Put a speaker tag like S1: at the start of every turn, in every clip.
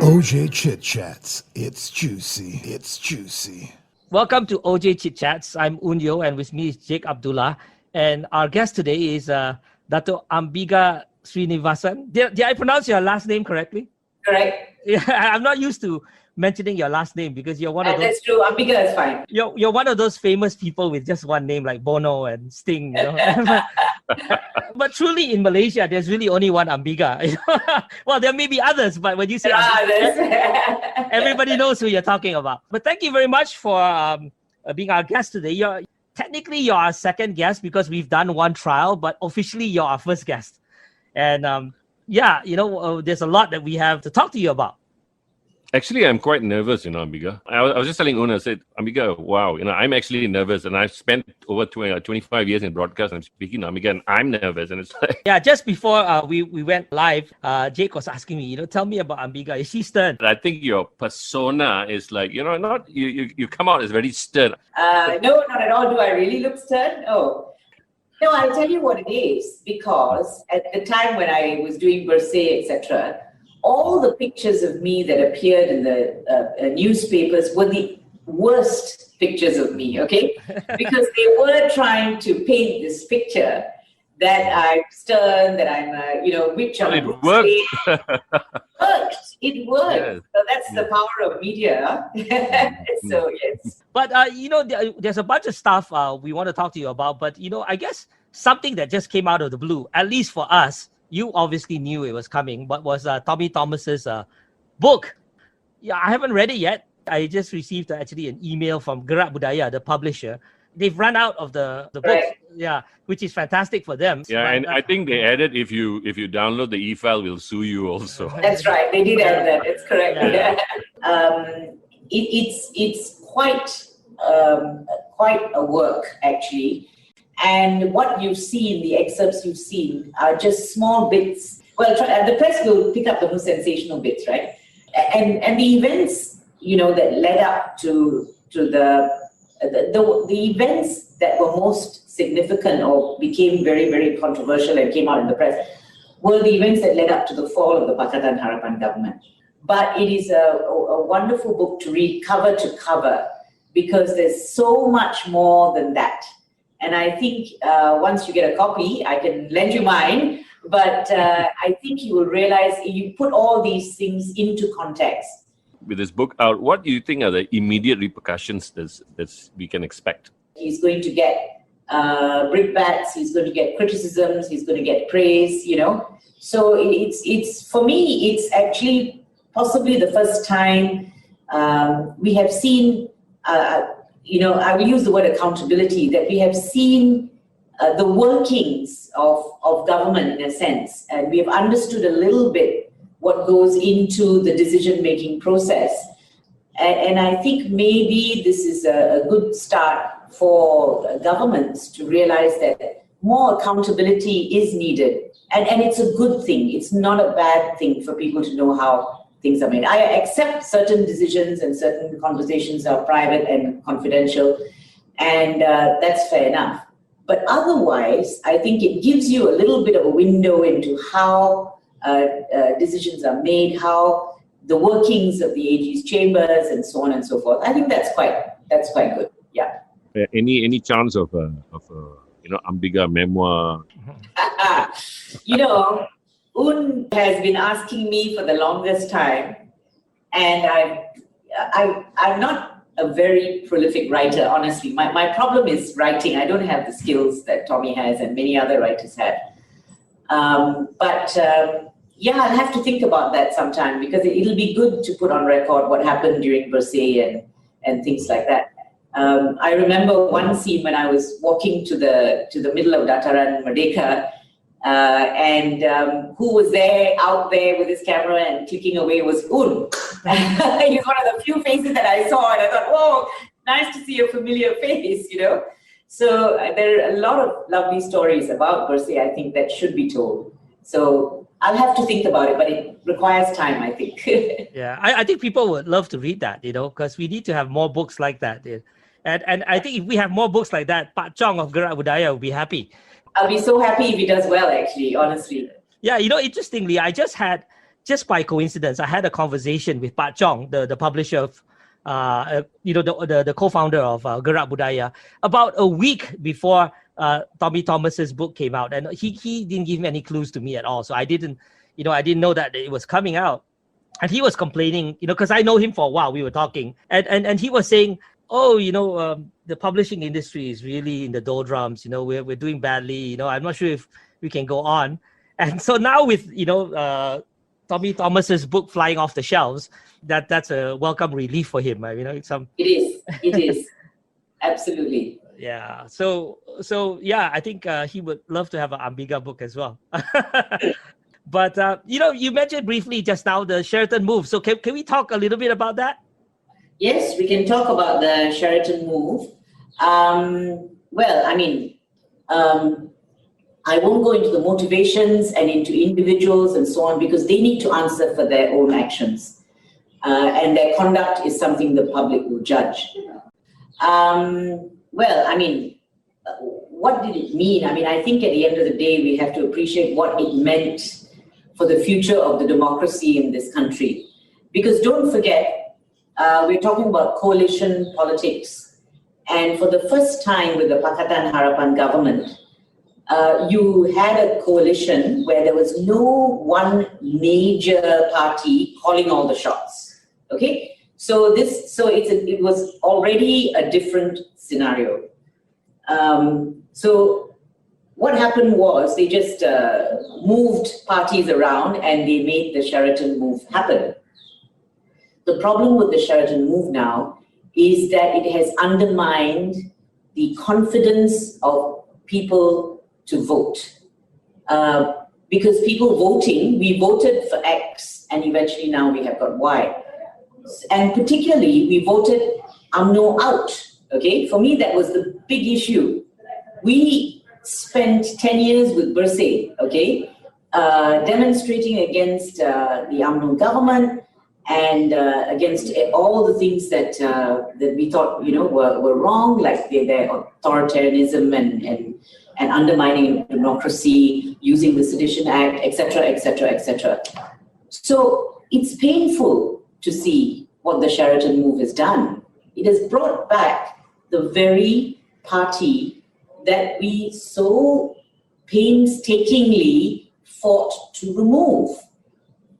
S1: OJ Chit Chats. It's juicy. It's juicy.
S2: Welcome to OJ Chit Chats. I'm Oon Yo, and with me is Jake Abdullah. And our guest today is Dato Ambiga Srinivasan. Did I pronounce your last name correctly?
S3: Correct.
S2: Yeah, I'm not used to mentioning your last name because you're one of those.
S3: That's true. Ambiga is fine.
S2: You're one of those famous people with just one name, like Bono and Sting. You know? But truly, in Malaysia, there's really only one Ambiga. Well, there may be others, but when you say Ambiga, everybody knows who you're talking about. But thank you very much for being our guest today. You're our second guest because we've done one trial, but officially you're our first guest. And there's a lot that we have to talk to you about.
S4: Actually, I'm quite nervous, Ambiga. I was just telling Una, I said, Ambiga, wow, I'm actually nervous. And I've spent over 25 years in broadcast. I'm speaking to Ambiga and I'm nervous. And it's like...
S2: Yeah, just before we went live, Jake was asking me, tell me about Ambiga. Is she stern?
S4: I think your persona is like, not you come out as very stern.
S3: No, not at all. Do I really look stern? Oh. No, I'll tell you what it is. Because at the time when I was doing Bersih, etc., all the pictures of me that appeared in the newspapers were the worst pictures of me, okay? Because they were trying to paint this picture that I'm stern, that I'm, witch on
S4: It
S3: a
S4: worked.
S3: It worked.
S4: Yes.
S3: So that's the power of media. So, yes.
S2: But, there's a bunch of stuff we want to talk to you about. But, I guess something that just came out of the blue, at least for us, you obviously knew it was coming, but was Tommy Thomas's book. Yeah, I haven't read it yet. I just received actually an email from Gerak Budaya, the publisher. They've run out of the book,
S3: right.
S2: Yeah, which is fantastic for them.
S4: Yeah, and I think they added if you download the e-file, we'll sue you also.
S3: That's right. They did add that. It's correct.
S2: Yeah.
S3: It's quite a work actually. And what you've seen, the excerpts you've seen, are just small bits. Well, the press will pick up the most sensational bits, right? And the events, that led up to the events that were most significant or became very, very controversial and came out in the press were the events that led up to the fall of the Pakatan Harapan government. But it is a wonderful book to read cover to cover because there's so much more than that. And I think once you get a copy, I can lend you mine, but I think you will realize you put all these things into context.
S4: With this book out, what do you think are the immediate repercussions that we can expect?
S3: He's going to get brickbats, he's going to get criticisms, he's going to get praise, So it's for me, it's actually possibly the first time we have seen I will use the word accountability, that we have seen the workings of government in a sense, and we have understood a little bit what goes into the decision-making process. And I think maybe this is a good start for governments to realize that more accountability is needed. And it's a good thing. It's not a bad thing for people to know how things are made. I accept certain decisions and certain conversations are private and confidential, and that's fair enough. But otherwise, I think it gives you a little bit of a window into how decisions are made, how the workings of the AG's chambers, and so on and so forth. I think that's quite good. Yeah.
S4: Any chance of Ambiga memoir?
S3: Oon has been asking me for the longest time, and I'm not a very prolific writer, honestly. My problem is writing. I don't have the skills that Tommy has and many other writers have. I'll have to think about that sometime because it'll be good to put on record what happened during Bersih and things like that. I remember one scene when I was walking to the middle of Dataran Merdeka, and who was out there with his camera and clicking away was Oon. He's one of the few faces that I saw, and I thought, oh, nice to see a familiar face, So there are a lot of lovely stories about Bersih, I think, that should be told. So I'll have to think about it, but it requires time, I think.
S2: Yeah, I think people would love to read that, because we need to have more books like that. And I think if we have more books like that, Pak Chong of Gerak Budaya will be happy.
S3: I'll be so happy if he does well, actually, honestly.
S2: Yeah, interestingly, I just had just by coincidence, I had a conversation with Pak Chong, the publisher of, the co-founder of Gerak Budaya, about a week before Tommy Thomas's book came out, and he didn't give me any clues to me at all. So I didn't know that it was coming out. And he was complaining, because I know him for a while. We were talking, and he was saying, "Oh, the publishing industry is really in the doldrums. We're doing badly. I'm not sure if we can go on." And so now with Tommy Thomas's book flying off the shelves, that's a welcome relief for him.
S3: It is absolutely.
S2: Yeah. So yeah, I think he would love to have an Ambiga book as well. But you mentioned briefly just now the Sheraton Move. So can we talk a little bit about that?
S3: Yes, we can talk about the Sheraton Move. I won't go into the motivations and into individuals and so on, because they need to answer for their own actions. And their conduct is something the public will judge. What did it mean? I think at the end of the day, we have to appreciate what it meant for the future of the democracy in this country. Because don't forget, we're talking about coalition politics. And for the first time with the Pakatan Harapan government, you had a coalition where there was no one major party calling all the shots. Okay? So it was already a different scenario. So what happened was they just moved parties around and they made the Sheraton Move happen. The problem with the Sheraton Move now is that it has undermined the confidence of people to vote. Because people voting, we voted for X and eventually now we have got Y. And particularly, we voted UMNO out. Okay, for me, that was the big issue. We spent 10 years with Bersih, okay, demonstrating against the UMNO government and against all the things that we thought, were wrong, like their authoritarianism and undermining democracy, using the Sedition Act, etc., etc., etc. So it's painful to see what the Sheraton Move has done. It has brought back the very party that we so painstakingly fought to remove.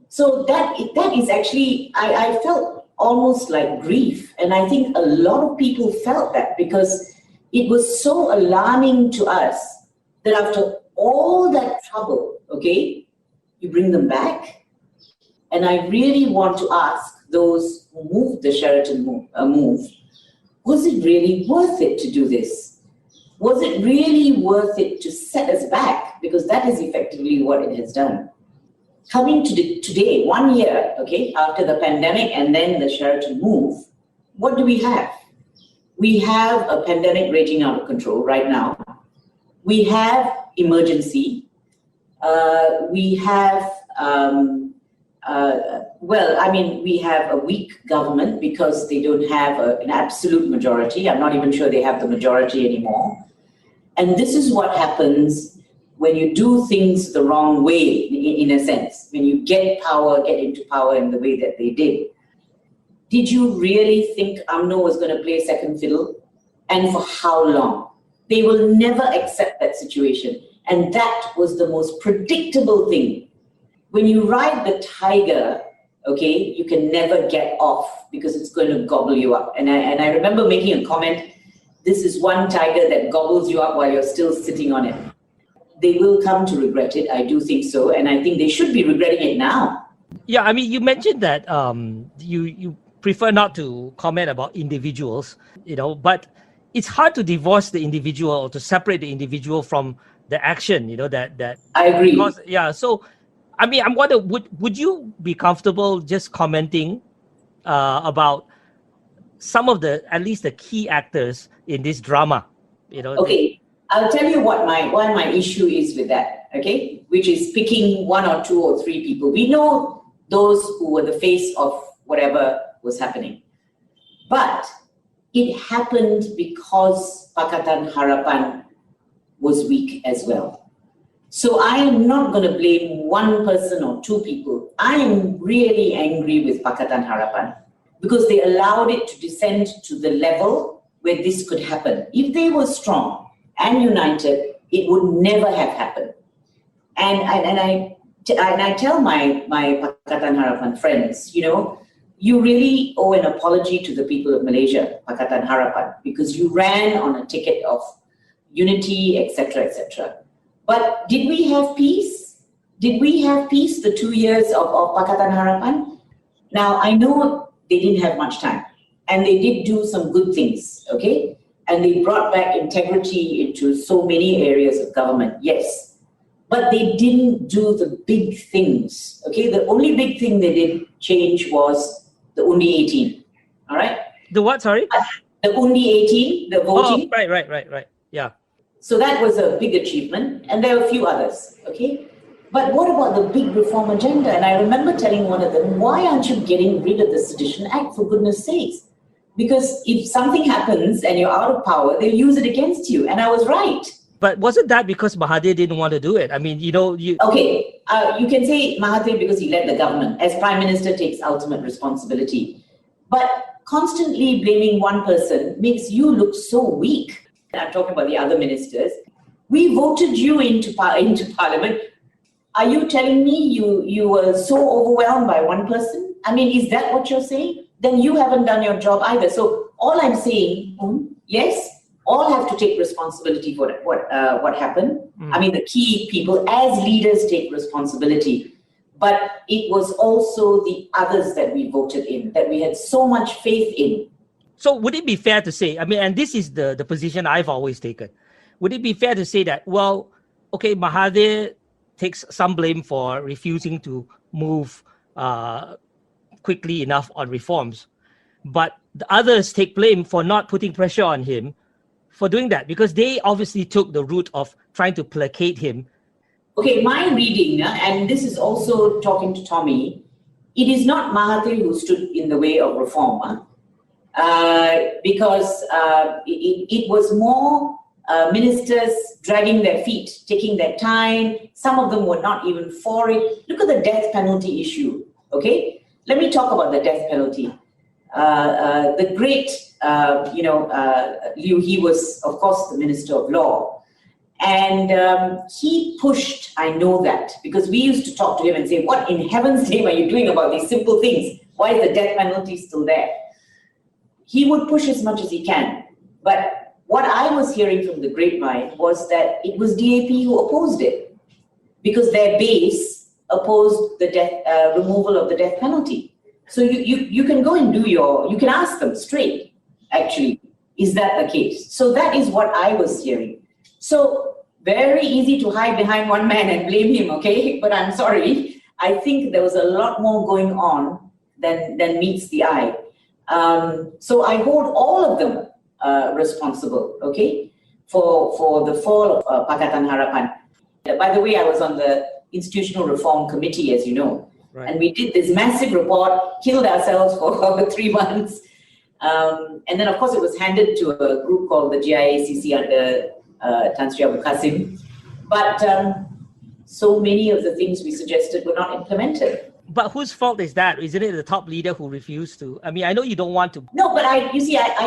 S3: So that is actually, I felt almost like grief. And I think a lot of people felt that because it was so alarming to us that after all that trouble, okay, you bring them back. And I really want to ask those who moved the Sheraton Move, was it really worth it to do this? Was it really worth it to set us back? Because that is effectively what it has done. Coming to today, 1 year, okay, after the pandemic and then the Sheraton Move, what do we have? We have a pandemic raging out of control right now. We have emergency. We have, we have a weak government because they don't have an absolute majority. I'm not even sure they have the majority anymore. And this is what happens when you do things the wrong way, in a sense, when you get into power in the way that they did. Did you really think UMNO was going to play second fiddle? And for how long? They will never accept that situation. And that was the most predictable thing. When you ride the tiger, okay, you can never get off because it's going to gobble you up. And I remember making a comment, this is one tiger that gobbles you up while you're still sitting on it. They will come to regret it. I do think so. And I think they should be regretting it now.
S2: Yeah, I mean, you mentioned that you prefer not to comment about individuals, but it's hard to divorce the individual or to separate the individual from the action, that
S3: I agree.
S2: Because, yeah, so, I mean, I'm wondering, would you be comfortable just commenting about some of at least the key actors in this drama?
S3: Okay, I'll tell you what my issue is with that, okay? Which is picking 1 or 2 or 3 people. We know those who were the face of whatever was happening. But it happened because Pakatan Harapan was weak as well. So I am not going to blame one person or two people. I am really angry with Pakatan Harapan because they allowed it to descend to the level where this could happen. If they were strong and united, it would never have happened. And I tell my Pakatan Harapan friends, you really owe an apology to the people of Malaysia, Pakatan Harapan, because you ran on a ticket of unity, etc., etc. But did we have peace? Did we have peace the 2 years of Pakatan Harapan? Now, I know they didn't have much time, and they did do some good things, okay? And they brought back integrity into so many areas of government, yes. But they didn't do the big things, okay? The only big thing they did change was the Undi 18, all right?
S2: The what, sorry?
S3: The Undi 18, the voting.
S2: Oh, right. Yeah.
S3: So that was a big achievement, and there are a few others, okay? But what about the big reform agenda? And I remember telling one of them, why aren't you getting rid of the Sedition Act, for goodness sakes? Because if something happens and you're out of power, they'll use it against you. And I was right.
S2: But wasn't that because Mahathir didn't want to do it? I mean,
S3: Okay, you can say Mahathir because he led the government. As Prime Minister, takes ultimate responsibility. But constantly blaming one person makes you look so weak. I'm talking about the other ministers. We voted you into Parliament. Are you telling me you were so overwhelmed by one person? I mean, is that what you're saying? Then you haven't done your job either. So all I'm saying, yes, all have to take responsibility for what happened. I mean, the key people as leaders take responsibility. But it was also the others that we voted in, that we had so much faith in.
S2: So would it be fair to say, I mean, and this is the position I've always taken, would it be fair to say that, well, okay, Mahathir takes some blame for refusing to move quickly enough on reforms, but the others take blame for not putting pressure on him for doing that, because they obviously took the route of trying to placate him.
S3: Okay, my reading, and this is also talking to Tommy, it is not Mahathir who stood in the way of reform. Because it was more ministers dragging their feet, taking their time. Some of them were not even for it. Look at the death penalty issue, okay? Let me talk about the death penalty. The great, Liu, he was, of course, the Minister of Law. And he pushed, I know that, because we used to talk to him and say, what in heaven's name are you doing about these simple things? Why is the death penalty still there? He would push as much as he can. But what I was hearing from the grapevine was that it was DAP who opposed it, because their base opposed the removal of the death penalty. So you can go and you can ask them straight, actually, is that the case? So that is what I was hearing. So very easy to hide behind one man and blame him, okay? But I'm sorry, I think there was a lot more going on than meets the eye. So I hold all of them responsible, okay, for the fall of Pakatan Harapan. By the way, I was on the Institutional Reform Committee, as you know, right. And we did this massive report, killed ourselves for 3 months. And then, of course, it was handed to a group called the GIACC under Tan Sri Abu Qasim. But so many of the things we suggested were not implemented.
S2: But whose fault is that? Isn't it the top leader who refused to? I mean, I know you don't want to.
S3: No, but I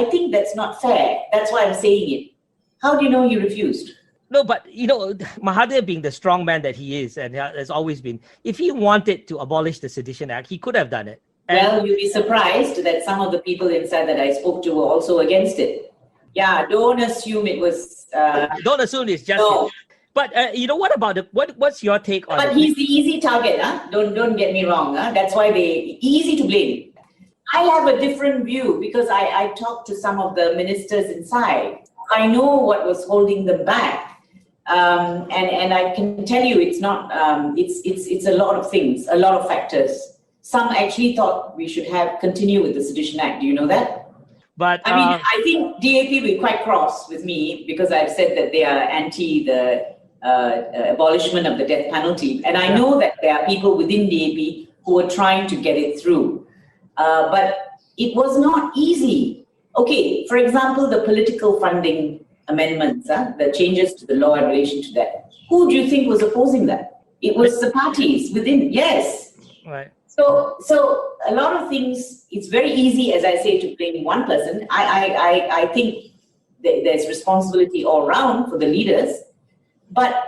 S3: think that's not fair. That's why I'm saying it. How do you know he refused?
S2: No, but Mahathir being the strong man that he is and has always been, if he wanted to abolish the Sedition Act, he could have done it.
S3: Well, you'll be surprised that some of the people inside that I spoke to were also against it. Yeah, don't assume it was...
S2: don't assume it's just...
S3: No.
S2: It. But what about what's your take on it?
S3: But he's the easy target, huh? Don't get me wrong, huh? That's why easy to blame. I have a different view because I talked to some of the ministers inside. I know what was holding them back. And I can tell you it's not, it's a lot of things, a lot of factors. Some actually thought we should continue with the Sedition Act. Do you know that?
S2: But
S3: I mean, I think DAP will be quite cross with me because I've said that they are anti the abolishment of the death penalty. And I know that there are people within DAP who are trying to get it through. But it was not easy. Okay, for example, the political funding amendments, the changes to the law in relation to that. Who do you think was opposing that? It was the parties within, yes.
S2: Right.
S3: So a lot of things, it's very easy, as I say, to blame one person. I think there's responsibility all around for the leaders, but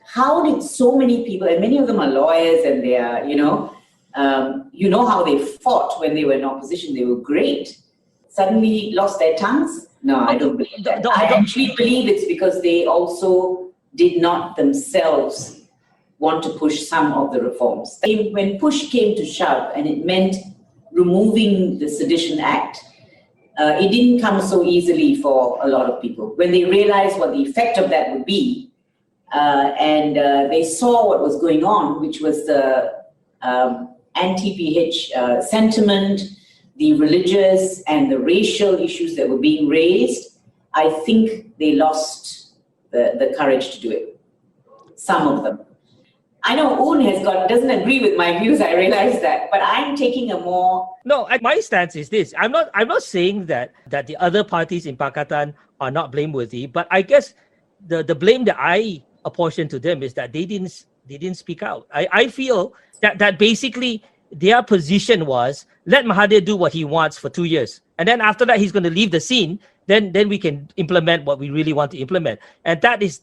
S3: how did so many people, and many of them are lawyers, and they are, how they fought when they were in opposition. They were great. Suddenly lost their tongues? No, I don't believe that. I actually believe it's because they also did not themselves want to push some of the reforms. When push came to shove and it meant removing the Sedition Act, it didn't come so easily for a lot of people. When they realized what the effect of that would be, and they saw what was going on, which was the anti-PH sentiment, the religious and the racial issues that were being raised, I think they lost the courage to do it. Some of them. I know Oon doesn't agree with my views, I realize that, but I'm taking a more...
S2: No, my stance is this. I'm not saying that the other parties in Pakatan are not blameworthy, but I guess the blame that I apportion to them is that they didn't speak out. I feel that basically their position was, let Mahathir do what he wants for 2 years. And then after that, he's going to leave the scene. Then we can implement what we really want to implement. And that is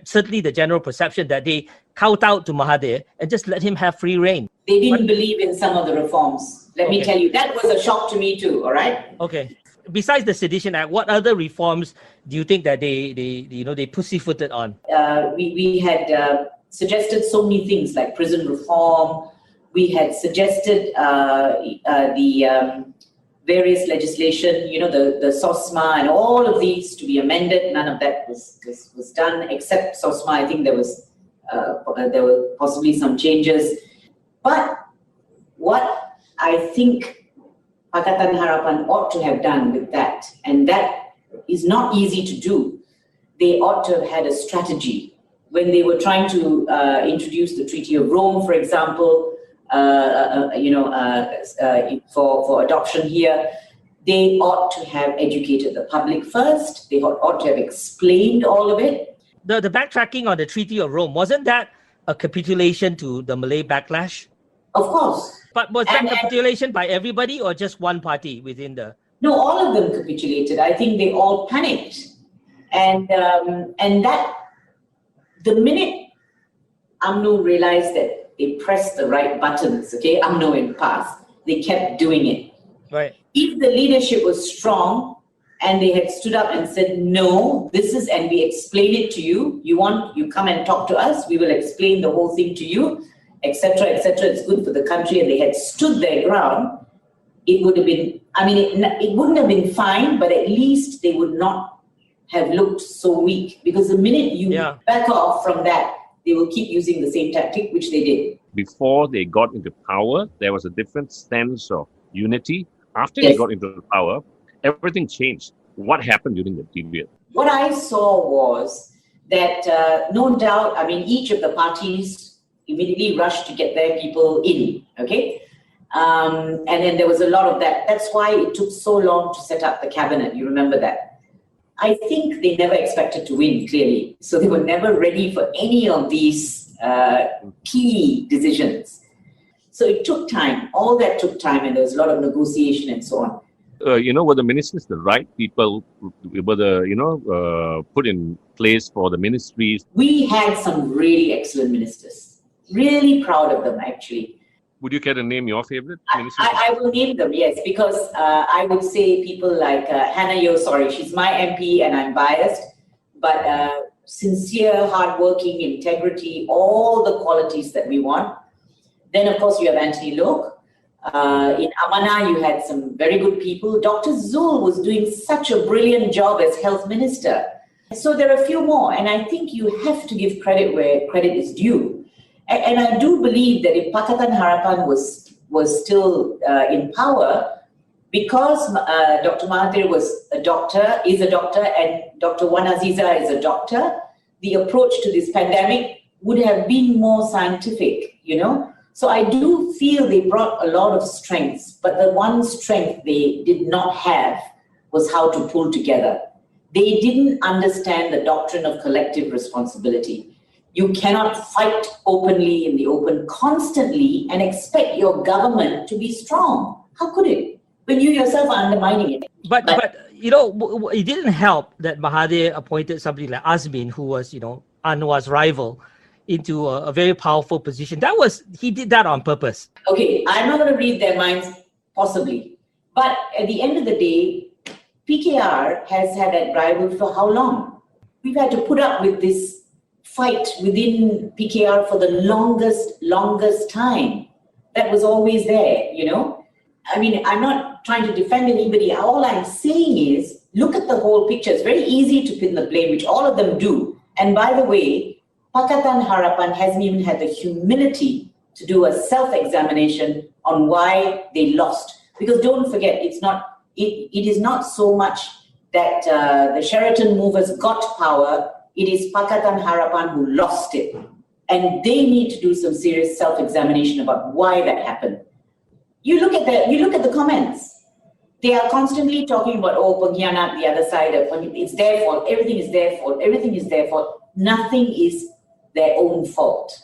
S2: certainly the general perception, that they kowtowed to Mahathir and just let him have free reign.
S3: They didn't believe in some of the reforms. Let me tell you, that was a shock to me too, all right?
S2: Okay. Besides the Sedition Act, what other reforms do you think that they pussyfooted on?
S3: We had suggested so many things like prison reform. We had suggested the various legislation, the SOSMA and all of these to be amended. None of that was done, except SOSMA. I think there were possibly some changes. But what I think Pakatan Harapan ought to have done with that, and that is not easy to do, they ought to have had a strategy. When they were trying to introduce the Treaty of Rome, for example, for adoption here, they ought to have educated the public first. They ought to have explained all of it.
S2: The backtracking on the Treaty of Rome, wasn't that a capitulation to the Malay backlash?
S3: Of course.
S2: But was that capitulation by everybody or just one party within the...
S3: No, all of them capitulated. I think they all panicked. And that, the minute UMNO realized that they pressed the right buttons, UMNO in PAS, they kept doing it.
S2: Right.
S3: If the leadership was strong and they had stood up and said, no, and we explain it to you, you come and talk to us, we will explain the whole thing to you, etc., it's good for the country, and they had stood their ground, it would have been, it wouldn't have been fine, but at least they would not have looked so weak, because the minute you back off from that, they will keep using the same tactic, which they did.
S4: Before they got into power, there was a different sense of unity. After they got into power, everything changed. What happened during the period? What
S3: I saw was that, no doubt, each of the parties immediately rushed to get their people in, and then there was a lot of that. That's why it took so long to set up the cabinet. You remember that? I think they never expected to win, clearly. So they were never ready for any of these key decisions. So it took time. All that took time, and there was a lot of negotiation and so on.
S4: Were the ministers the right people? Were the, put in place for the ministries?
S3: We had some really excellent ministers. Really proud of them, actually.
S4: Would you care to name your favorite ministers?
S3: I will name them, yes, because I would say people like Hannah Yeoh, she's my MP and I'm biased, but sincere, hardworking, integrity, all the qualities that we want. Then, of course, you have Anthony Loke. In Amanah, you had some very good people. Dr. Zul was doing such a brilliant job as health minister. So there are a few more, and I think you have to give credit where credit is due. And I do believe that if Pakatan Harapan was still in power, because Dr. Mahathir is a doctor, and Dr. Wan Aziza is a doctor, the approach to this pandemic would have been more scientific, So I do feel they brought a lot of strengths, but the one strength they did not have was how to pull together. They didn't understand the doctrine of collective responsibility. You cannot fight openly in the open constantly and expect your government to be strong. How could it? When you yourself are undermining it.
S2: But it didn't help that Mahathir appointed somebody like Azmin, who was, Anwar's rival, into a very powerful position. He did that on purpose.
S3: Okay, I'm not going to read their minds, possibly. But at the end of the day, PKR has had that rival for how long? We've had to put up with this fight within PKR for the longest time. That was always there, I mean, I'm not trying to defend anybody. All I'm saying is, look at the whole picture. It's very easy to pin the blame, which all of them do. And by the way, Pakatan Harapan hasn't even had the humility to do a self-examination on why they lost. Because don't forget, it is not so much that the Sheraton Movers got power. It is Pakatan Harapan who lost it. And they need to do some serious self-examination about why that happened. You look at the comments. They are constantly talking about, pengkhianat, the other side. It's their fault. Everything is their fault. Everything is their fault. Nothing is their own fault.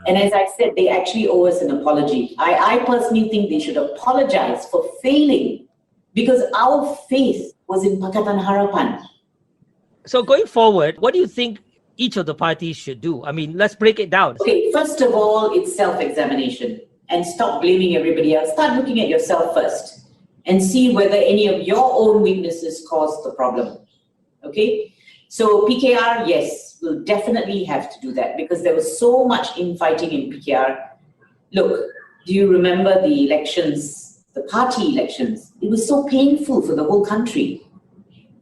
S3: And as I said, they actually owe us an apology. I personally think they should apologize for failing because our faith was in Pakatan Harapan.
S2: So going forward, what do you think each of the parties should do? I mean, let's break it down.
S3: Okay, first of all, it's self-examination. And stop blaming everybody else. Start looking at yourself first and see whether any of your own weaknesses caused the problem. Okay? So PKR, yes, will definitely have to do that because there was so much infighting in PKR. Look, do you remember the elections, the party elections? It was so painful for the whole country.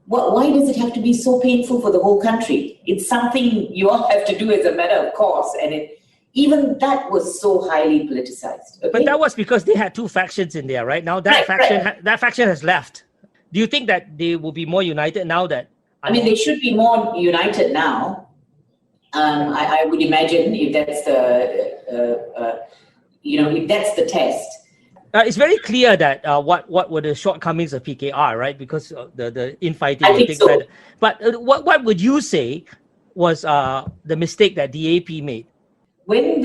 S3: Why does it have to be so painful for the whole country? It's something you all have to do as a matter of course, and even that was so highly politicized. Okay?
S2: But that was because they had two factions in there, right? Now that faction has left. Do you think that they will be more united now that?
S3: I mean, they should be more united now. I would imagine if that's if that's the test.
S2: It's very clear that what were the shortcomings of PKR, right? Because of the infighting
S3: I
S2: and
S3: think
S2: things
S3: so.
S2: like that. But what would you say was the mistake that DAP made?
S3: When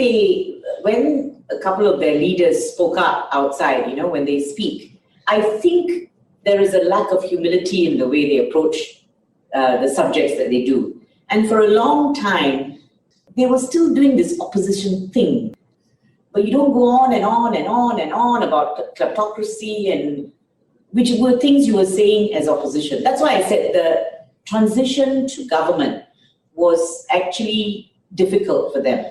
S3: a couple of their leaders spoke up outside, when they speak, I think there is a lack of humility in the way they approach the subjects that they do. And for a long time, they were still doing this opposition thing. But you don't go on and on and on and on about kleptocracy and which were things you were saying as opposition. That's why I said the transition to government was actually difficult for them.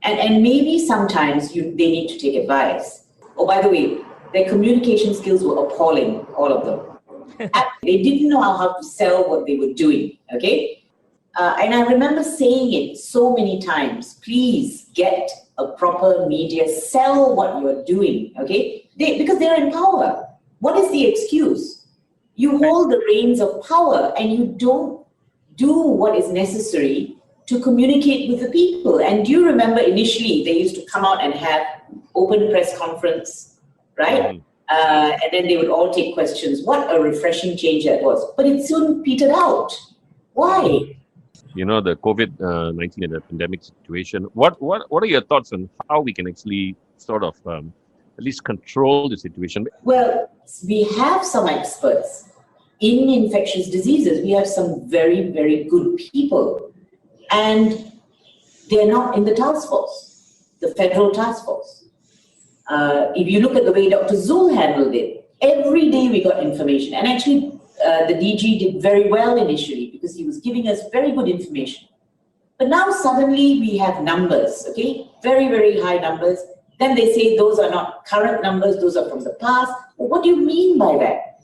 S3: And maybe sometimes they need to take advice. Oh, by the way, their communication skills were appalling, all of them. They didn't know how to sell what they were doing, okay? And I remember saying it so many times, please get a proper media, sell what you're doing, okay? Because they're in power. What is the excuse? You hold the reins of power and you don't do what is necessary to communicate with the people. And do you remember initially they used to come out and have open press conference, right? And then they would all take questions. What a refreshing change that was. But it soon petered out. Why?
S4: The COVID-19 and the pandemic situation. What are your thoughts on how we can actually sort of at least control the situation?
S3: Well, we have some experts in infectious diseases. We have some very, very good people. And they're not in the task force, the federal task force. If you look at the way Dr. Zul handled it, every day we got information. And actually, the DG did very well initially because he was giving us very good information. But now suddenly we have numbers, okay? Very, very high numbers. Then they say those are not current numbers, those are from the past. Well, what do you mean by that?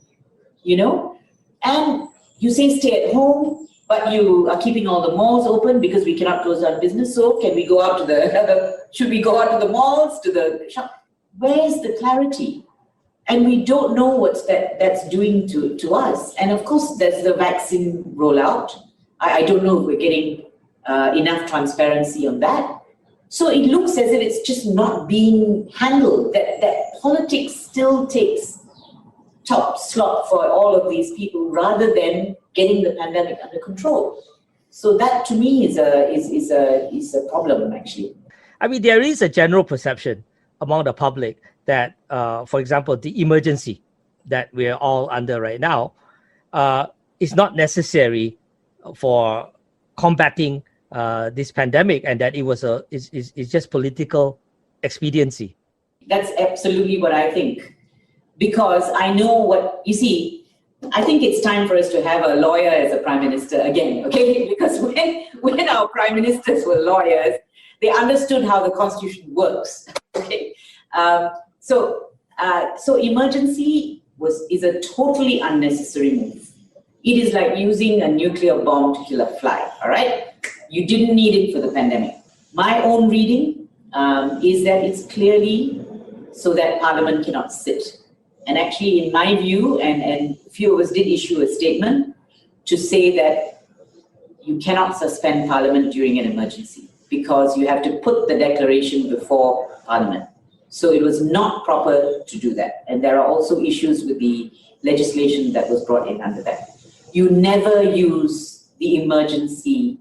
S3: And you say stay at home, but you are keeping all the malls open because we cannot close down business. So can we go out to should we go out to the malls, to the shop? Where's the clarity? And we don't know what that's doing to us. And of course, there's the vaccine rollout. I don't know if we're getting enough transparency on that. So it looks as if it's just not being handled, that politics still takes top slot for all of these people rather than getting the pandemic under control. So that to me is a problem actually.
S2: I mean, there is a general perception among the public that, for example, the emergency that we're all under right now is not necessary for combating this pandemic, and that it was it's just political expediency.
S3: That's absolutely what I think. Because I know what, you see, I think it's time for us to have a lawyer as a prime minister again, okay? Because when our prime ministers were lawyers, they understood how the constitution works, okay? So emergency is a totally unnecessary move. It is like using a nuclear bomb to kill a fly, all right? You didn't need it for the pandemic. My own reading is that it's clearly so that Parliament cannot sit. And actually, in my view, and a few of us did issue a statement to say that you cannot suspend Parliament during an emergency because you have to put the declaration before Parliament. So it was not proper to do that. And there are also issues with the legislation that was brought in under that. You never use the emergency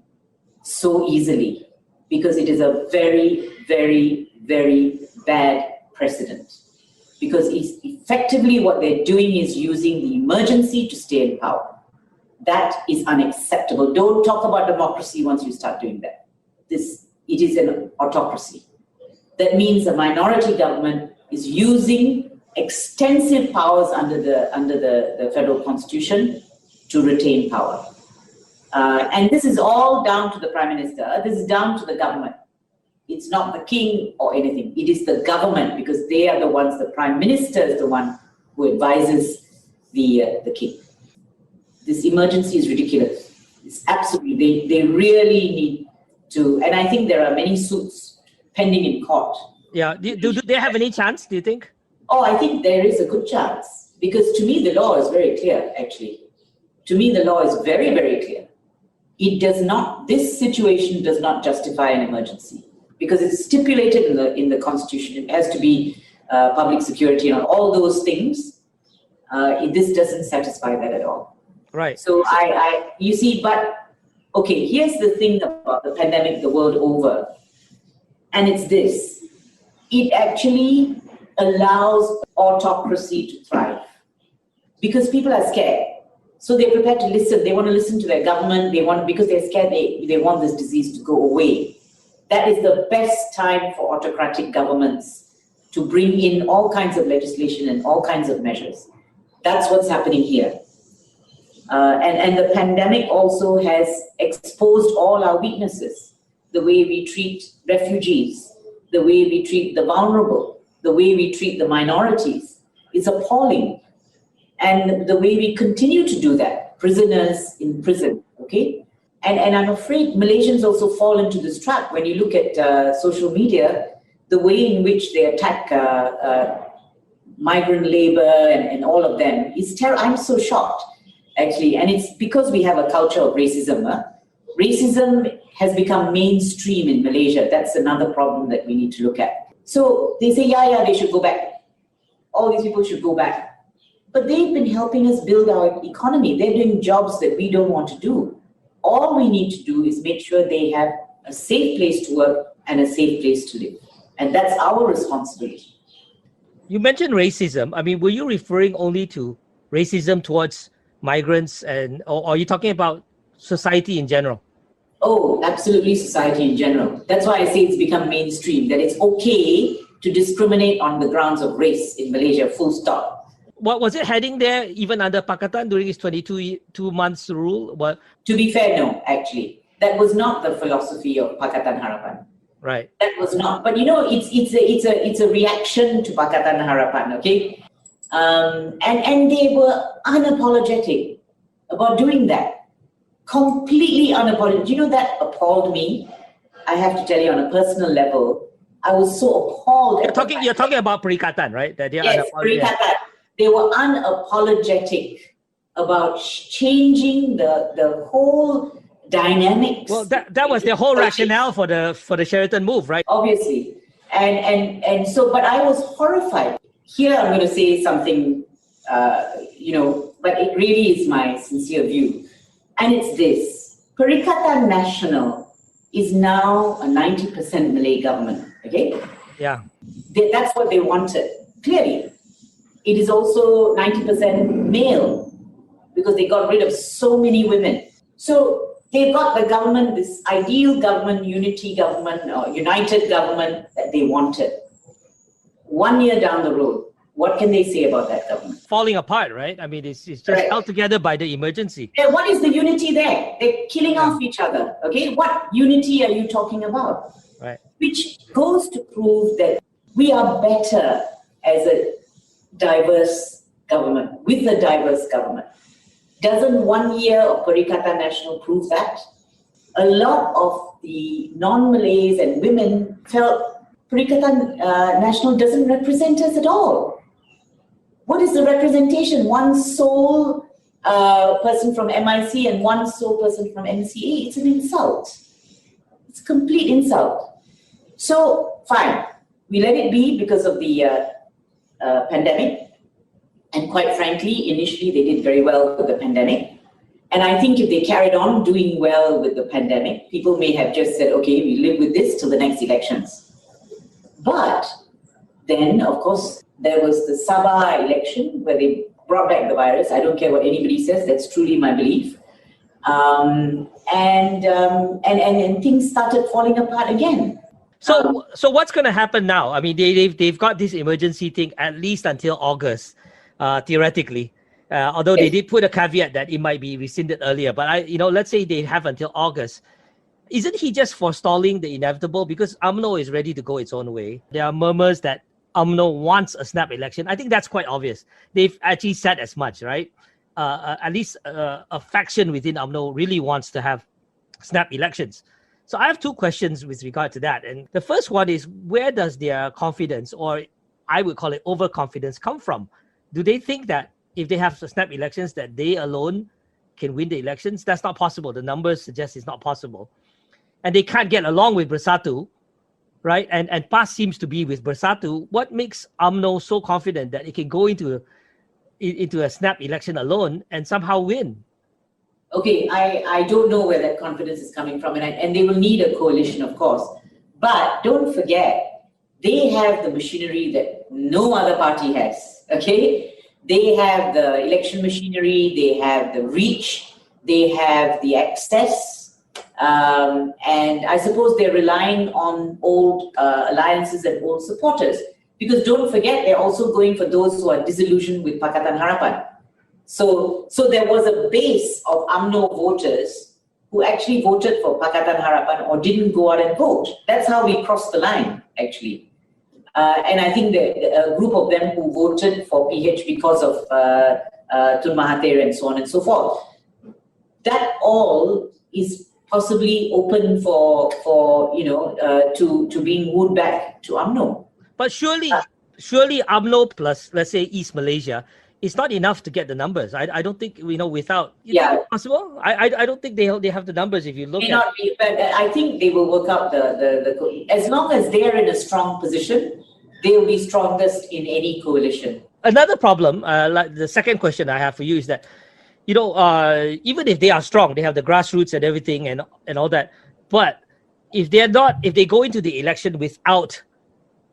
S3: so easily because it is a very, very, very bad precedent. Because effectively what they're doing is using the emergency to stay in power. That is unacceptable. Don't talk about democracy once you start doing that. It is an autocracy. That means a minority government is using extensive powers under the federal constitution to retain power. And this is all down to the prime minister. This is down to the government. It's not the king or anything. It is the government because they are the ones, the prime minister is the one who advises the king. This emergency is ridiculous. It's absolutely, they really need to, and I think there are many suits pending in court.
S2: Yeah, do they have any chance, do you think?
S3: Oh, I think there is a good chance because to me the law is very clear actually. To me the law is very, very clear. It does not, this situation does not justify an emergency. Because it's stipulated in the constitution, it has to be public security and all those things. This doesn't satisfy that at all.
S2: Right.
S3: So you see, but okay, here's the thing about the pandemic the world over, and it's this: it actually allows autocracy to thrive because people are scared. So they're prepared to listen. They want to listen to their government. Because they're scared. They want this disease to go away. That is the best time for autocratic governments to bring in all kinds of legislation and all kinds of measures. That's what's happening here. And the pandemic also has exposed all our weaknesses. The way we treat refugees, the way we treat the vulnerable, the way we treat the minorities. It's appalling. And the way we continue to do that, prisoners in prison, okay? And I'm afraid Malaysians also fall into this trap. When you look at social media, the way in which they attack migrant labor and all of them is terrible. I'm so shocked, actually. And it's because we have a culture of racism. Racism has become mainstream in Malaysia. That's another problem that we need to look at. So they say, yeah, they should go back. All these people should go back. But they've been helping us build our economy. They're doing jobs that we don't want to do. All we need to do is make sure they have a safe place to work and a safe place to live. And that's our responsibility.
S2: You mentioned racism. I mean, were you referring only to racism towards migrants or are you talking about society in general?
S3: Oh, absolutely, society in general. That's why I say it's become mainstream, that it's okay to discriminate on the grounds of race in Malaysia, full stop.
S2: What was it heading there even under Pakatan during his 22 months rule?
S3: To be fair, no, actually. That was not the philosophy of Pakatan Harapan.
S2: Right.
S3: That was not. But it's a reaction to Pakatan Harapan, okay? And they were unapologetic about doing that. Completely unapologetic. You know, that appalled me. I have to tell you on a personal level, I was so appalled.
S2: You're talking about Perikatan, right? That
S3: yes, Perikatan. They were unapologetic about changing the whole dynamics.
S2: Well, that was their whole rationale for the Sheraton Move, right?
S3: Obviously, and so, but I was horrified. Here, I'm going to say something, but it really is my sincere view, and it's this: Perikatan Nasional is now a 90% Malay government, okay?
S2: Yeah.
S3: That's what they wanted, clearly. It is also 90% male because they got rid of so many women. So they've got the government, this ideal government, unity government, or united government that they wanted. 1 year down the road, what can they say about that government?
S2: Falling apart, right? I mean, it's just
S3: Right.
S2: held together by the emergency.
S3: And what is the unity there? They're killing off each other, okay? What unity are you talking about?
S2: Right.
S3: Which goes to prove that we are better as a diverse government, with a diverse government. Doesn't 1 year of Perikatan Nasional prove that? A lot of the non-Malays and women felt Perikatan Nasional doesn't represent us at all. What is the representation? One sole person from MIC and one sole person from MCA. It's an insult. It's a complete insult. So, fine. We let it be because of the pandemic. And quite frankly, initially they did very well with the pandemic. And I think if they carried on doing well with the pandemic, people may have just said, okay, we live with this till the next elections. But then, of course, there was the Sabah election where they brought back the virus. I don't care what anybody says. That's truly my belief. And things started falling apart again.
S2: So what's going to happen now? I mean, they've got this emergency thing at least until August, theoretically. Although they did put a caveat that it might be rescinded earlier. But let's say they have until August. Isn't he just forestalling the inevitable? Because UMNO is ready to go its own way. There are murmurs that UMNO wants a snap election. I think that's quite obvious. They've actually said as much, right? At least a faction within UMNO really wants to have snap elections. So I have two questions with regard to that. And the first one is, where does their confidence, or I would call it overconfidence, come from? Do they think that if they have snap elections, that they alone can win the elections? That's not possible. The numbers suggest it's not possible. And they can't get along with Bersatu, right? And PAS seems to be with Bersatu. What makes UMNO so confident that it can go into a snap election alone and somehow win?
S3: Okay, I don't know where that confidence is coming from, and they will need a coalition, of course. But don't forget, they have the machinery that no other party has, okay? They have the election machinery, they have the reach, they have the access, and I suppose they're relying on old alliances and old supporters. Because don't forget, they're also going for those who are disillusioned with Pakatan Harapan. So there was a base of UMNO voters who actually voted for Pakatan Harapan or didn't go out and vote. That's how we crossed the line, actually. And I think a group of them who voted for PH because of Tun Mahathir and so on and so forth. That all is possibly open for to being wooed back to UMNO.
S2: But surely UMNO plus, let's say, East Malaysia, it's not enough to get the numbers. I don't think, without... Think it's possible? I don't think they have the numbers if you look at...
S3: May not be, but I think they will work out the as long as they're in a strong position, they will be strongest in any coalition.
S2: Another problem, like the second question I have for you is that, even if they are strong, they have the grassroots and everything and all that, but if they go into the election without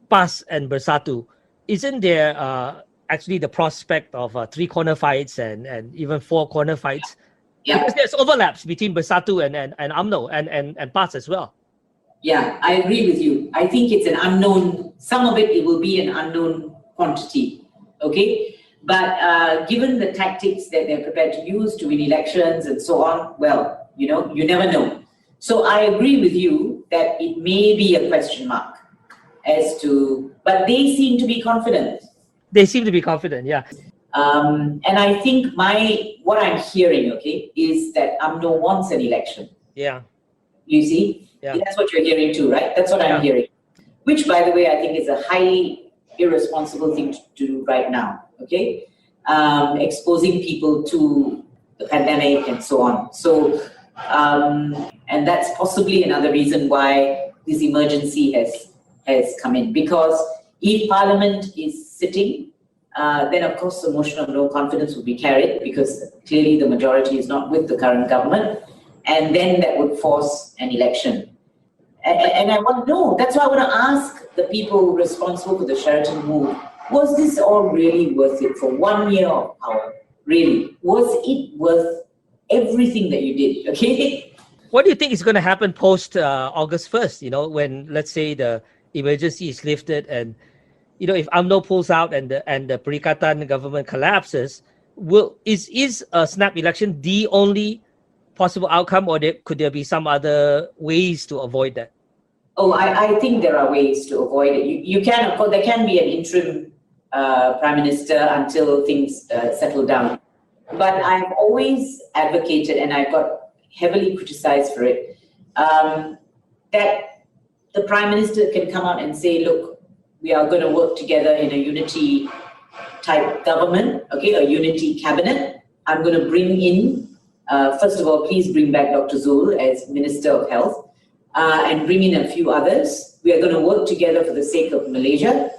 S2: PAS and Bersatu, isn't there actually the prospect of 3-corner fights and even 4-corner fights?
S3: Yeah.
S2: Because there's overlaps between Bersatu and UMNO and PAS as well.
S3: Yeah, I agree with you. I think it's an unknown, some of it will be an unknown quantity, okay? But given the tactics that they're prepared to use to win elections and so on, well, you never know. So I agree with you that it may be a question mark but they seem to be confident.
S2: They seem to be confident, yeah.
S3: And I think what I'm hearing, okay, is that UMNO wants an election.
S2: Yeah.
S3: You see?
S2: Yeah.
S3: That's what you're hearing too, right? That's what I'm hearing. Which, by the way, I think is a highly irresponsible thing to do right now, okay? Exposing people to the pandemic and so on. So, and that's possibly another reason why this emergency has come in. Because if Parliament is sitting, then of course the motion of no confidence will be carried because clearly the majority is not with the current government. and then that would force an election. And I want to know, that's why I want to ask the people responsible for the Sheraton Move, was this all really worth it for 1 year of power? Really? Was it worth everything that you did? Okay?
S2: What do you think is going to happen post August 1st? When, let's say, the emergency is lifted and, if UMNO pulls out and the Perikatan government collapses, is a snap election the only possible outcome, or could there be some other ways to avoid that?
S3: Oh, I think there are ways to avoid it. You can, of course, there can be an interim prime minister until things settle down. But I've always advocated, and I got heavily criticized for it, that the prime minister can come out and say, look, we are going to work together in a unity type government, okay, a unity cabinet. I'm going to bring in, first of all, please bring back Dr. Zul as Minister of Health, and bring in a few others. We are going to work together for the sake of Malaysia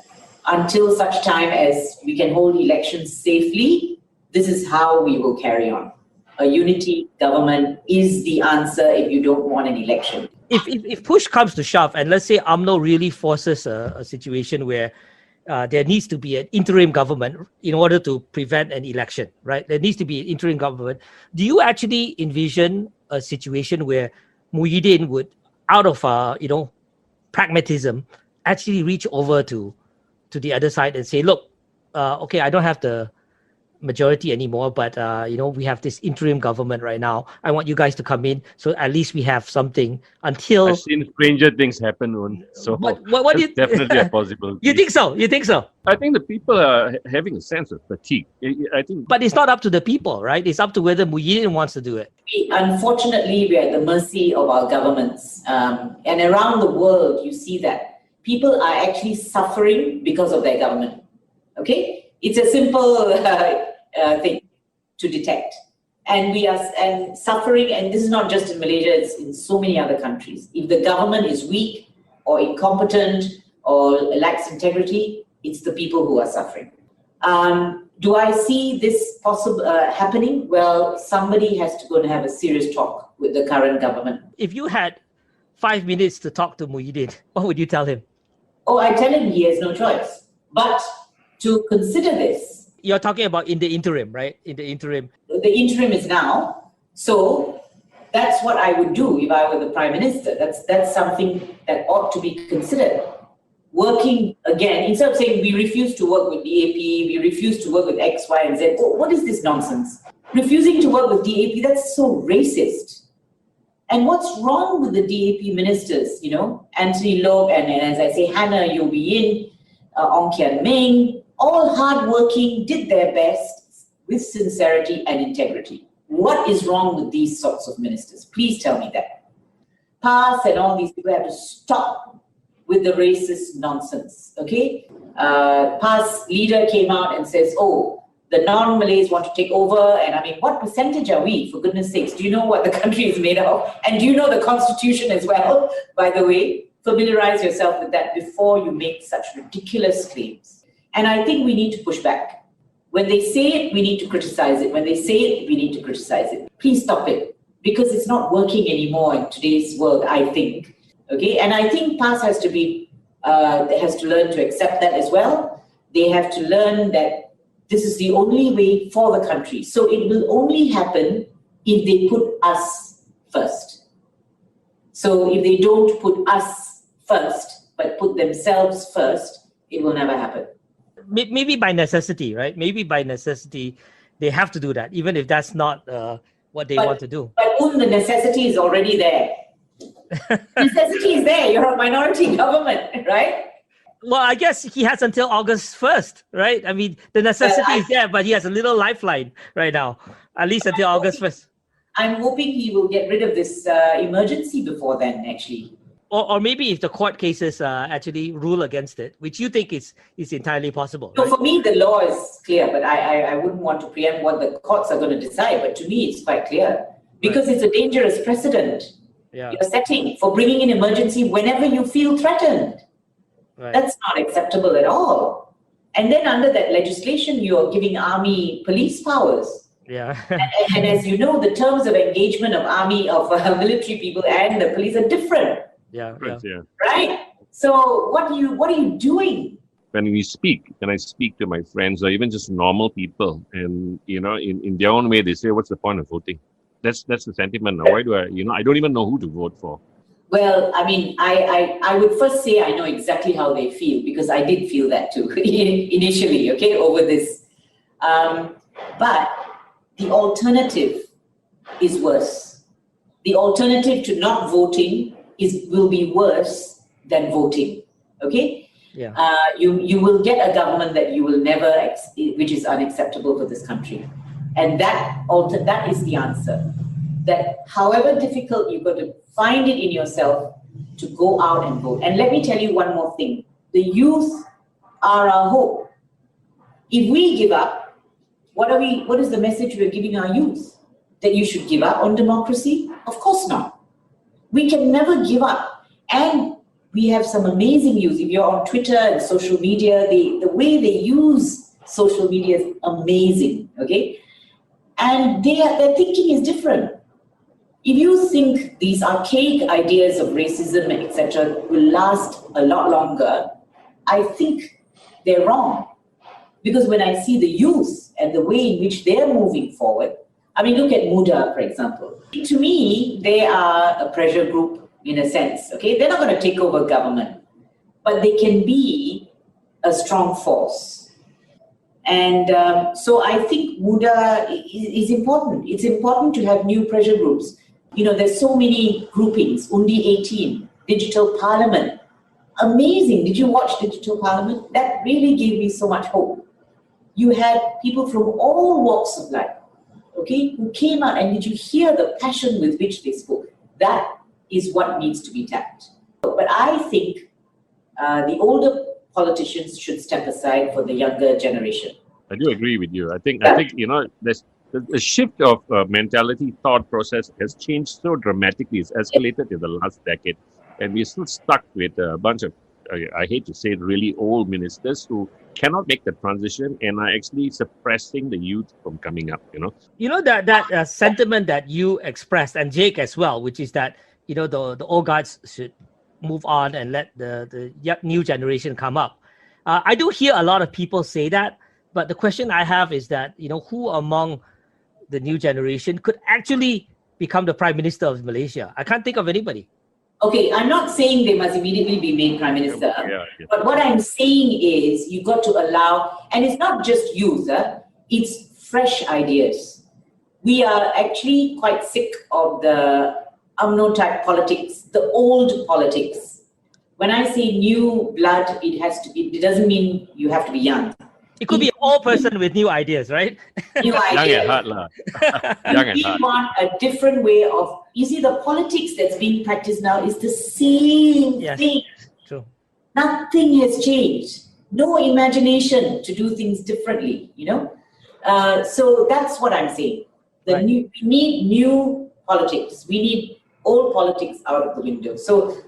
S3: until such time as we can hold elections safely. This is how we will carry on. A unity government is the answer if you don't want an election.
S2: If push comes to shove, and let's say UMNO really forces a situation where there needs to be an interim government in order to prevent an election, right? There needs to be an interim government. Do you actually envision a situation where Muhyiddin would, out of pragmatism, actually reach over to the other side and say, look, okay, I don't have the majority anymore, but we have this interim government right now. I want you guys to come in, so at least we have something until.
S4: I've seen stranger things happen, Oon. So
S2: what do you
S4: definitely a possibility.
S2: You think so?
S4: I think the people are having a sense of fatigue. I think,
S2: but it's not up to the people, right? It's up to whether Muhyiddin wants to do it.
S3: Unfortunately, we are at the mercy of our governments, and around the world, you see that people are actually suffering because of their government. Okay, it's a simple thing to detect. And we are suffering, and this is not just in Malaysia, it's in so many other countries. If the government is weak or incompetent or lacks integrity, it's the people who are suffering. Do I see this possible happening? Well, somebody has to go and have a serious talk with the current government.
S2: If you had 5 minutes to talk to Muhyiddin, what would you tell him?
S3: Oh, I tell him he has no choice. But to consider this,
S2: you're talking about in the interim, right? In the interim.
S3: The interim is now. So that's what I would do if I were the Prime Minister. That's something that ought to be considered. Working again, instead of saying we refuse to work with DAP, we refuse to work with X, Y, and Z. Oh, what is this nonsense? Refusing to work with DAP, that's so racist. And what's wrong with the DAP ministers? Anthony Loke and as I say, Hannah Yobiyin, Ong Kian Meng, all hardworking, did their best with sincerity and integrity. What is wrong with these sorts of ministers? Please tell me that. PAS and all these people have to stop with the racist nonsense, okay? PAS leader came out and says, oh, the non-Malays want to take over, and I mean, what percentage are we, for goodness sakes? Do you know what the country is made of? And do you know the constitution as well, by the way? Familiarize yourself with that before you make such ridiculous claims. And I think we need to push back. When they say it, we need to criticize it. When they say it, we need to criticize it. Please stop it, because it's not working anymore in today's world, I think. Okay, and I think PAS has to learn to accept that as well. They have to learn that this is the only way for the country. So it will only happen if they put us first. So if they don't put us first, but put themselves first, it will never happen.
S2: Maybe by necessity, right? Maybe by necessity, they have to do that, even if that's not what they want to do.
S3: But the necessity is already there. Necessity is there. You're a minority government, right?
S2: Well, I guess he has until August 1st, right? I mean, the necessity is there, but he has a little lifeline right now, at least until August 1st.
S3: I'm hoping he will get rid of this emergency before then, actually.
S2: Or maybe if the court cases actually rule against it, which you think is entirely possible.
S3: So
S2: right?
S3: for me, the law is clear, but I wouldn't want to preempt what the courts are going to decide. But to me, it's quite clear, because it's a dangerous precedent you're setting for bringing in emergency whenever you feel threatened.
S2: Right.
S3: That's not acceptable at all. And then under that legislation, you're giving army police powers.
S2: Yeah.
S3: And as you know, the terms of engagement of army, of military people and the police are different,
S2: Yeah.
S4: Yeah.
S3: right? So what are you doing?
S4: When I speak to my friends or even just normal people, and in their own way, they say, "What's the point of voting?" That's the sentiment now. Why do I don't even know who to vote for.
S3: Well, I mean, I would first say I know exactly how they feel because I did feel that too initially, okay, over this. But the alternative is worse. The alternative to not voting will be worse than voting, okay?
S2: Yeah.
S3: You will get a government that you will never, which is unacceptable for this country. And that is the answer. That however difficult, you've got to find it in yourself to go out and vote. And let me tell you one more thing. The youth are our hope. If we give up, what is the message we're giving our youth? That you should give up on democracy? Of course not. We can never give up. And we have some amazing youth. If you're on Twitter and social media, the way they use social media is amazing, okay? And their thinking is different. If you think these archaic ideas of racism, etc., will last a lot longer, I think they're wrong. Because when I see the youth and the way in which they're moving forward, I mean, look at Muda, for example. To me, they are a pressure group in a sense, okay? They're not going to take over government, but they can be a strong force. And so I think Muda is important. It's important to have new pressure groups. There's so many groupings, Undi 18, Digital Parliament. Amazing. Did you watch Digital Parliament? That really gave me so much hope. You had people from all walks of life, okay, who came out, and did you hear the passion with which they spoke? That is what needs to be tapped. But I think the older politicians should step aside for the younger generation.
S4: I do agree with you. I think there's the shift of mentality, thought process has changed so dramatically. It's escalated in the last decade, and we're still stuck with a bunch of I hate to say it, really old ministers who cannot make the transition and are actually suppressing the youth from coming up.
S2: That sentiment that you expressed, and Jake as well, which is that the old guards should move on and let the new generation come up. I do hear a lot of people say that, but the question I have is that who among the new generation could actually become the Prime Minister of Malaysia? I can't think of anybody.
S3: Okay, I'm not saying they must immediately be made Prime Minister, but what I'm saying is you've got to allow, and it's not just youth, it's fresh ideas. We are actually quite sick of the UMNO type politics, the old politics. When I say new blood, it doesn't mean you have to be young.
S2: It could be an old person with new ideas, right?
S3: New ideas.
S4: Young and hard, lah. Young and hard.
S3: We want a different way of. You see, the politics that's being practiced now is the same thing.
S2: True.
S3: Nothing has changed. No imagination to do things differently. So that's what I'm saying. We need new politics. We need old politics out of the window. So,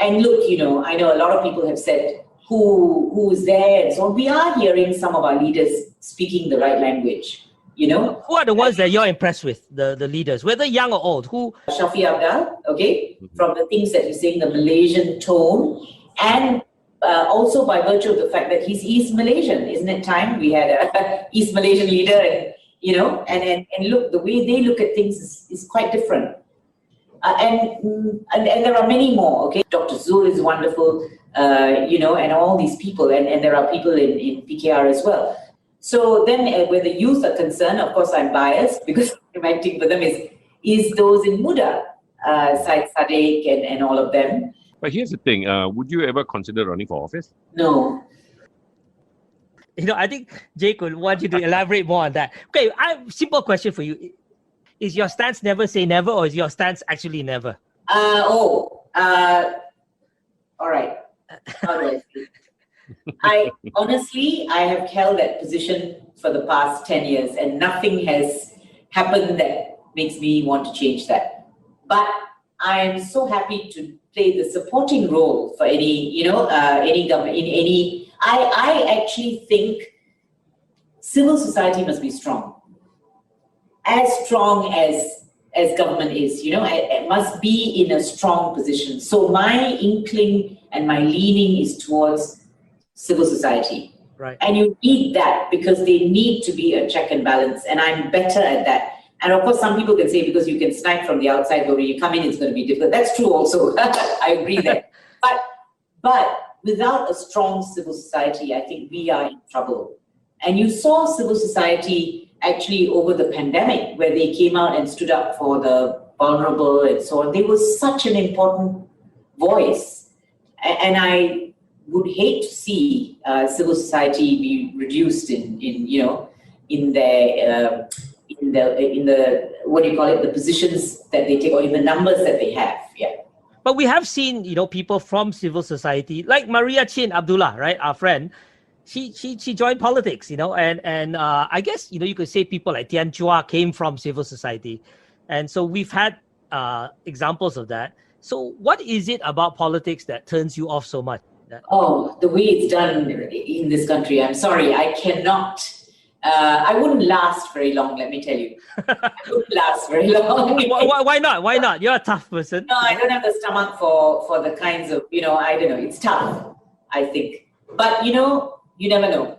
S3: and look, I know a lot of people have said who is there and so on. We are hearing some of our leaders speaking the right language.
S2: Who are the ones that you're impressed with, the leaders, whether young or old? Who?
S3: Shafi Abdal, okay, from the things that he's saying, the Malaysian tone, and also by virtue of the fact that he's East Malaysian. Isn't it time we had a East Malaysian leader? And and look, the way they look at things is quite different. And there are many more, okay? Dr. Zul is wonderful, and all these people, and there are people in PKR as well. So then where the youth are concerned, of course I'm biased because my team for them is those in Muda, Syed Sadek and all of them.
S4: But here's the thing, would you ever consider running for office?
S3: No.
S2: I think Jake would want you to elaborate more on that. Okay, simple question for you. Is your stance never say never, or is your stance actually never?
S3: All right. How do I say? I have held that position for the past 10 years and nothing has happened that makes me want to change that. But I am so happy to play the supporting role for any government, I actually think civil society must be strong. as strong as government is, it must be in a strong position. So my inkling and my leaning is towards civil society.
S2: Right.
S3: And you need that because they need to be a check and balance. And I'm better at that. And of course, some people can say because you can snipe from the outside, but when you come in, it's going to be difficult. That's true also. I agree there. But without a strong civil society, I think we are in trouble. And you saw civil society actually over the pandemic where they came out and stood up for the vulnerable and so on. They were such an important voice. And I would hate to see civil society be reduced in their what do you call it, the positions that they take or in the numbers that they have. Yeah.
S2: But we have seen, people from civil society, like Maria Chin Abdullah, right, our friend. She joined politics, and I guess, you could say people like Tian Chua came from civil society. And so we've had examples of that. So what is it about politics that turns you off so much?
S3: Oh, the way it's done in this country. I'm sorry, I cannot. I wouldn't last very long, let me tell you. I wouldn't last very long.
S2: Why not? Why not? You're a tough person.
S3: No, I don't have the stomach for the kinds of, I don't know. It's tough, I think. But, you never know.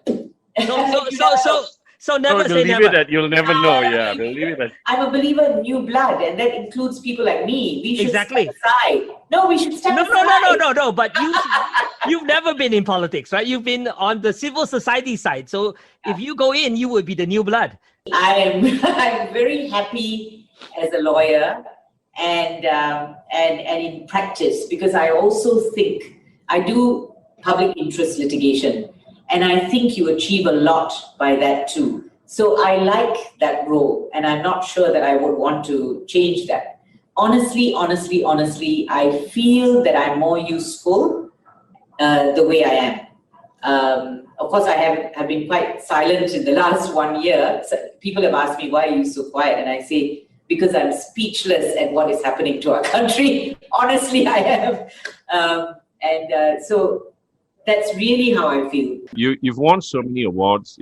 S2: So never say
S4: believe
S2: never.
S4: It that you'll never know. Yeah, believe it that.
S3: I'm a believer in new blood, and that includes people like me. We should
S2: Exactly.
S3: step aside. No, we should step aside.
S2: No. But you've never been in politics, right? You've been on the civil society side. So if you go in, you would be the new blood.
S3: I'm very happy as a lawyer and in practice, because I also think I do public interest litigation, and I think you achieve a lot by that too. So I like that role, and I'm not sure that I would want to change that. Honestly, I feel that I'm more useful the way I am. Of course, I have been quite silent in the last 1 year. So people have asked me, why are you so quiet? And I say, because I'm speechless at what is happening to our country. Honestly, I am. So that's really how I feel.
S4: You've won so many awards,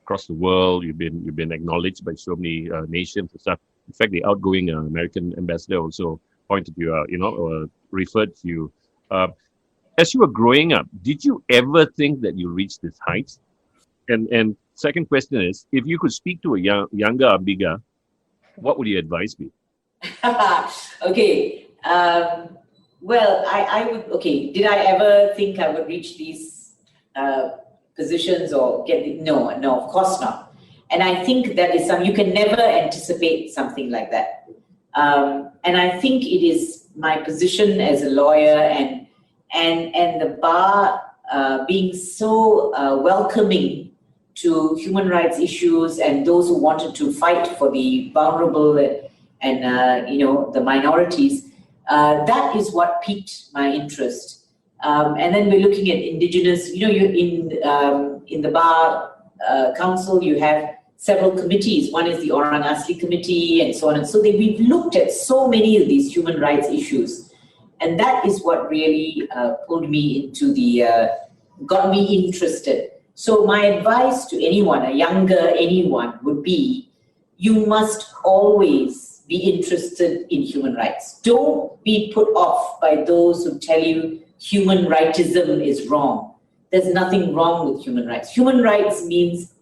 S4: across the world. You've been acknowledged by so many nations and stuff. In fact, the outgoing American ambassador also pointed you out, referred to you. As you were growing up, did you ever think that you reached this height? And second question is, if you could speak to a younger Ambiga, what would your advice be?
S3: Okay. Well, I would. Okay. Did I ever think I would reach these positions or no, of course not. And I think that is you can never anticipate something like that. And I think it is my position as a lawyer and the bar being so welcoming to human rights issues and those who wanted to fight for the vulnerable and the minorities. That is what piqued my interest. And then we're looking at indigenous. In the bar council, you have several committees. One is the Orang Asli committee, and so on and so. We've looked at so many of these human rights issues. And that is what really pulled me into got me interested. So my advice to anyone, a younger anyone, would be, you must always be interested in human rights. Don't be put off by those who tell you human rightism is wrong. There's nothing wrong with human rights. Human rights means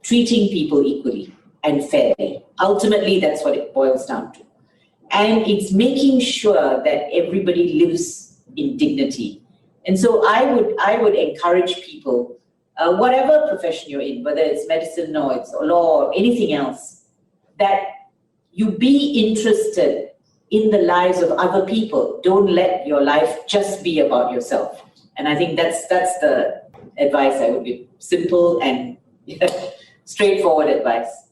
S3: treating people equally and fairly. Ultimately, that's what it boils down to. And it's making sure that everybody lives in dignity. And so I would encourage people, whatever profession you're in, whether it's medicine or it's law or anything else, that you be interested in the lives of other people. Don't let your life just be about yourself. And I think that's the advice I would give. Simple and straightforward advice.